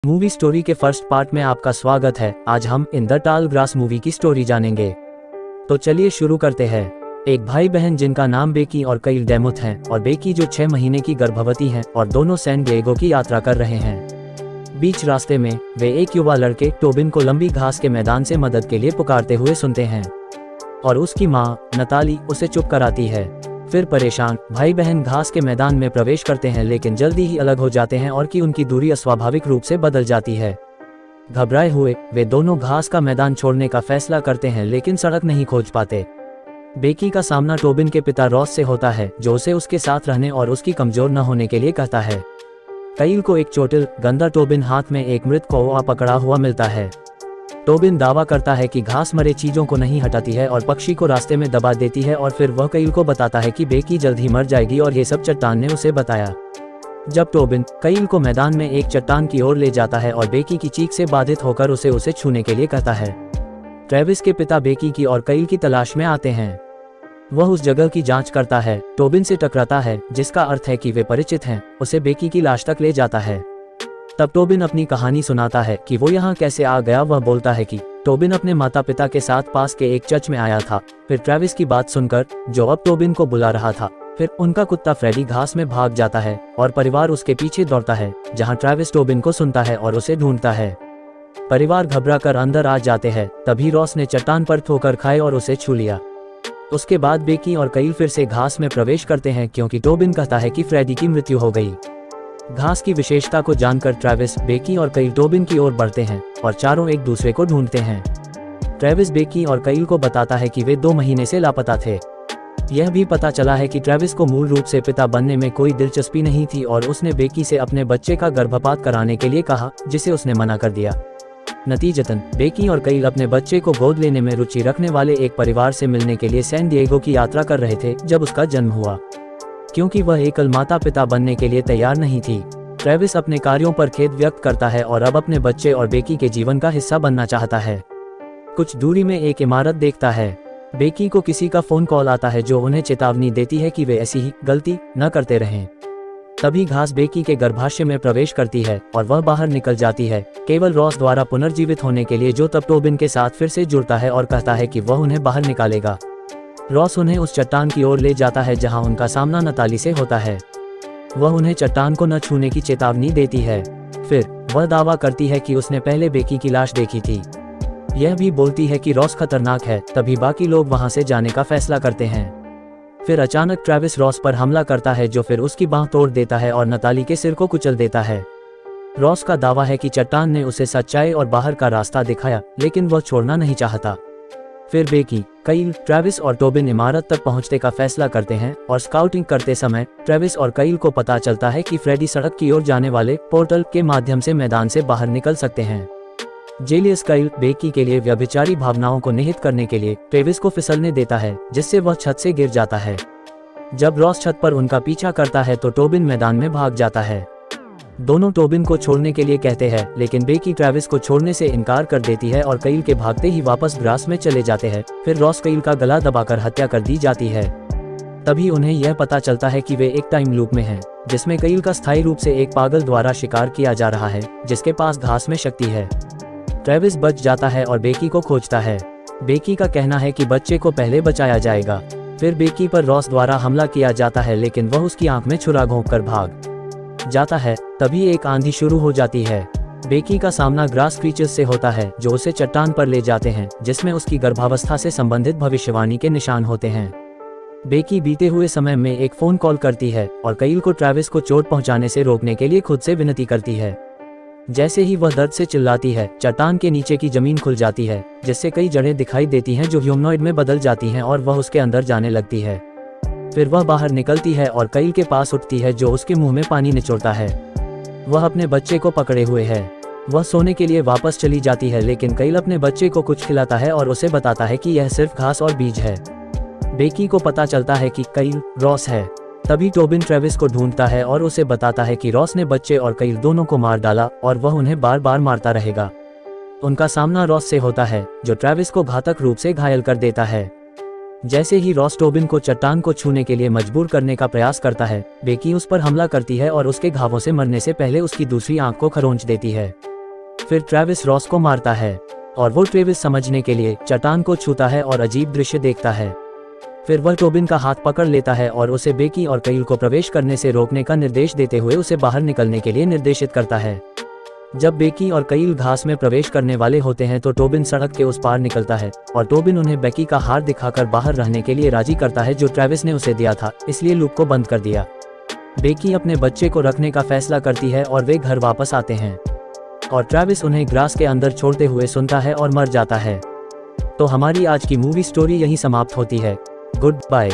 Movie story के first part में आपका स्वागत है। आज हम इन द टाल ग्रास मूवी की स्टोरी जानेंगे। तो चलिए शुरू करते हैं। एक भाई बहन जिनका नाम बेकी और काइल डेमुथ हैं, और बेकी जो 6 महीने की गर्भवती हैं और दोनों सैन डिएगो की यात्रा कर रहे हैं। बीच रास्ते में वे एक युवा लड़के टोबिन को लंबी घास के मैदान से मदद के लिए पुकारते हुए सुनते हैं और उसकी माँ नताली उसे चुप कराती है। फिर परेशान भाई बहन घास के मैदान में प्रवेश करते हैं, लेकिन जल्दी ही अलग हो जाते हैं और कि उनकी दूरी अस्वाभाविक रूप से बदल जाती है। घबराए हुए वे दोनों घास का मैदान छोड़ने का फैसला करते हैं, लेकिन सड़क नहीं खोज पाते। बेकी का सामना टोबिन के पिता रॉस से होता है, जो उसे उसके साथ रहने और उसकी कमजोर न होने के लिए कहता है। काइल को एक चोटिल गंदा टोबिन हाथ में एक मृत कौवा पकड़ा हुआ मिलता है। टोबिन दावा करता है कि घास मरे चीजों को नहीं हटाती है और पक्षी को रास्ते में दबा देती है, और फिर वह काइल को बताता है कि बेकी जल्द ही मर जाएगी और ये सब चट्टान ने उसे बताया। जब टोबिन काइल को मैदान में एक चट्टान की ओर ले जाता है और बेकी की चीख से बाधित होकर उसे छूने के लिए कहता है। ट्रेविस के पिता बेकी की और काइल की तलाश में आते हैं। वह उस जगह की जांच करता है, टोबिन से टकराता है, जिसका अर्थ है कि वे परिचित हैं, उसे बेकी की लाश तक ले जाता है। तब टोबिन अपनी कहानी सुनाता है कि वो यहाँ कैसे आ गया। वह बोलता है कि टोबिन अपने माता पिता के साथ पास के एक चर्च में आया था। फिर ट्रेविस की बात सुनकर, जो अब टोबिन को बुला रहा था, फिर उनका कुत्ता फ्रेडी घास में भाग जाता है और परिवार उसके पीछे दौड़ता है, जहाँ ट्रेविस टोबिन को सुनता है और उसे ढूंढता है। परिवार घबराकर अंदर आ जाते हैं। तभी रॉस ने चट्टान पर ठोकर खाए और उसे छू लिया। उसके बाद बेकी और काइल फिर से घास में प्रवेश करते हैं, क्योंकि टोबिन कहता है कि फ्रेडी की मृत्यु हो गई। घास की विशेषता को जानकर ट्रेविस, बेकी और काइल टोबिन की ओर बढ़ते हैं और चारों एक दूसरे को ढूंढते हैं। ट्रेविस बेकी और काइल को बताता है कि वे 2 महीने से लापता थे। यह भी पता चला है कि ट्रेविस को मूल रूप से पिता बनने में कोई दिलचस्पी नहीं थी और उसने बेकी से अपने बच्चे का गर्भपात कराने के लिए कहा, जिसे उसने मना कर दिया। नतीजतन बेकी और काइल अपने बच्चे को गोद लेने में रुचि रखने वाले एक परिवार से मिलने के लिए सैन डिएगो की यात्रा कर रहे थे जब उसका जन्म हुआ। क्योंकि वह एकल माता पिता बनने के लिए तैयार नहीं थी, ट्रेविस अपने कार्यों पर खेद व्यक्त करता है और अब अपने बच्चे और बेकी के जीवन का हिस्सा बनना चाहता है। कुछ दूरी में एक इमारत देखता है। बेकी को किसी का फोन कॉल आता है, जो उन्हें चेतावनी देती है कि वे ऐसी ही गलती न करते रहें। तभी घास बेकी के गर्भाशय में प्रवेश करती है और वह बाहर निकल जाती है, केवल रॉस द्वारा पुनर्जीवित होने के लिए, जो तब टोबिन के साथ फिर से जुड़ता है और कहता है कि वह उन्हें बाहर निकालेगा। रॉस उन्हें उस चट्टान की ओर ले जाता है जहां उनका सामना नताली से होता है। वह उन्हें चट्टान को न छूने की चेतावनी देती है। फिर वह दावा करती है कि उसने पहले बेकी की लाश देखी थी। यह भी बोलती है कि रॉस खतरनाक है। तभी बाकी लोग वहां से जाने का फैसला करते हैं। फिर अचानक ट्रेविस रॉस पर हमला करता है, जो फिर उसकी बांह तोड़ देता है और नताली के सिर को कुचल देता है। रॉस का दावा है कि चट्टान ने उसे सच्चाई और बाहर का रास्ता दिखाया, लेकिन वह छोड़ना नहीं चाहता। फिर बेकी, काइल, ट्रेविस और टोबिन इमारत तक पहुंचने का फैसला करते हैं और स्काउटिंग करते समय ट्रेविस और काइल को पता चलता है कि फ्रेडी सड़क की ओर जाने वाले पोर्टल के माध्यम से मैदान से बाहर निकल सकते हैं। जेलियस काइल बेकी के लिए व्यभिचारी भावनाओं को निहित करने के लिए ट्रेविस को फिसलने देता है, जिससे वह छत से गिर जाता है। जब रॉस छत पर उनका पीछा करता है तो टोबिन मैदान में भाग जाता है। दोनों टोबिन को छोड़ने के लिए कहते हैं, लेकिन बेकी ट्रेविस को छोड़ने से इनकार कर देती है और काइल के भागते ही वापस ग्रास में चले जाते हैं। फिर रॉस काइल का गला दबाकर हत्या कर दी जाती है। तभी उन्हें यह पता चलता है कि वे एक टाइम लूप में हैं, जिसमें काइल का स्थायी रूप से एक पागल द्वारा शिकार किया जा रहा है, जिसके पास घास में शक्ति है। ट्रेविस बच जाता है और बेकी को खोजता है। बेकी का कहना है कि बच्चे को पहले बचाया जाएगा। फिर बेकी पर रॉस द्वारा हमला किया जाता है, लेकिन वह उसकी आंख में छुरा घोंपकर भाग जाता है। तभी एक आंधी शुरू हो जाती है। बेकी का सामना ग्रास क्रीचर्स से होता है, जो उसे चट्टान पर ले जाते हैं, जिसमें उसकी गर्भावस्था से संबंधित भविष्यवाणी के निशान होते हैं। बेकी बीते हुए समय में एक फोन कॉल करती है और काइल को ट्रेविस को चोट पहुंचाने से रोकने के लिए खुद से विनती करती है। जैसे ही वह दर्द से चिल्लाती है, चट्टान के नीचे की जमीन खुल जाती है, जिससे कई जड़ें दिखाई देती हैं जो ह्यूमनॉइड में बदल जाती हैं और वह उसके अंदर जाने लगती है। फिर वह बाहर निकलती है और काइल के पास उठती है, जो उसके मुंह में पानी निचोड़ता है। वह अपने बच्चे को पकड़े हुए है। वह सोने के लिए वापस चली जाती है, लेकिन काइल अपने बच्चे को कुछ खिलाता है और उसे बताता है कि यह सिर्फ घास और बीज है। बेकी को पता चलता है कि काइल रॉस है। तभी टोबिन ट्रेविस को ढूंढता है और उसे बताता है कि रॉस ने बच्चे और काइल दोनों को मार डाला और वह उन्हें बार बार मारता रहेगा। उनका सामना रॉस से होता है, जो ट्रेविस को घातक रूप से घायल कर देता है। जैसे ही रॉस टोबिन को चट्टान को छूने के लिए मजबूर करने का प्रयास करता है, बेकी उस पर हमला करती है और उसके घावों से मरने से पहले उसकी दूसरी आंख को खरोंच देती है। फिर ट्रेविस रॉस को मारता है और वो ट्रेविस समझने के लिए चट्टान को छूता है और अजीब दृश्य देखता है। फिर वह टोबिन का हाथ पकड़ लेता है और उसे बेकी और कईल को प्रवेश करने से रोकने का निर्देश देते हुए उसे बाहर निकलने के लिए निर्देशित करता है। जब बेकी और कईल घास में प्रवेश करने वाले होते हैं तो टोबिन सड़क के उस पार निकलता है और टोबिन उन्हें बेकी का हार दिखाकर बाहर रहने के लिए राजी करता है जो ट्रेविस ने उसे दिया था, इसलिए लूप को बंद कर दिया। बेकी अपने बच्चे को रखने का फैसला करती है और वे घर वापस आते हैं और ट्रेविस उन्हें ग्रास के अंदर छोड़ते हुए सुनता है और मर जाता है। तो हमारी आज की मूवी स्टोरी यहीं समाप्त होती है। Good bye.